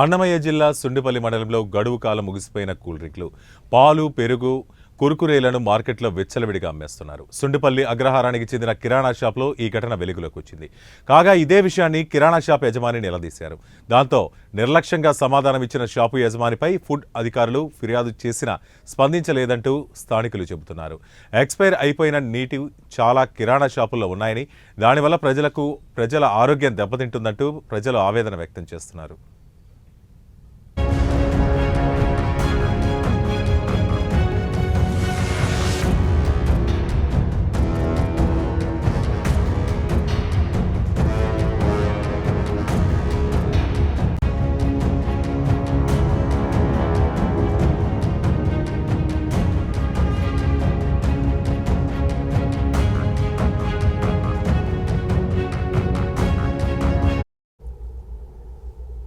అన్నమయ్య జిల్లా సుండిపల్లి మండలంలో గడువు కాలం ముగిసిపోయిన కూల్ డ్రింక్లు, పాలు, పెరుగు, కుర్కురేలను మార్కెట్లో విచ్చలవిడిగా అమ్మేస్తున్నారు. సుండిపల్లి అగ్రహారానికి చెందిన కిరాణా షాప్లో ఈ ఘటన వెలుగులోకి వచ్చింది. కాగా ఇదే విషయాన్ని కిరాణా షాప్ యజమాని నిలదీశారు. దాంతో నిర్లక్ష్యంగా సమాధానం ఇచ్చిన షాపు యజమానిపై ఫుడ్ అధికారులు ఫిర్యాదు చేసినా స్పందించలేదంటూ స్థానికులు చెబుతున్నారు. ఎక్స్పైర్ అయిపోయిన నీటి చాలా కిరాణా షాపుల్లో ఉన్నాయని, దానివల్ల ప్రజల ఆరోగ్యం దెబ్బతింటుందంటూ ప్రజలు ఆవేదన వ్యక్తం చేస్తున్నారు.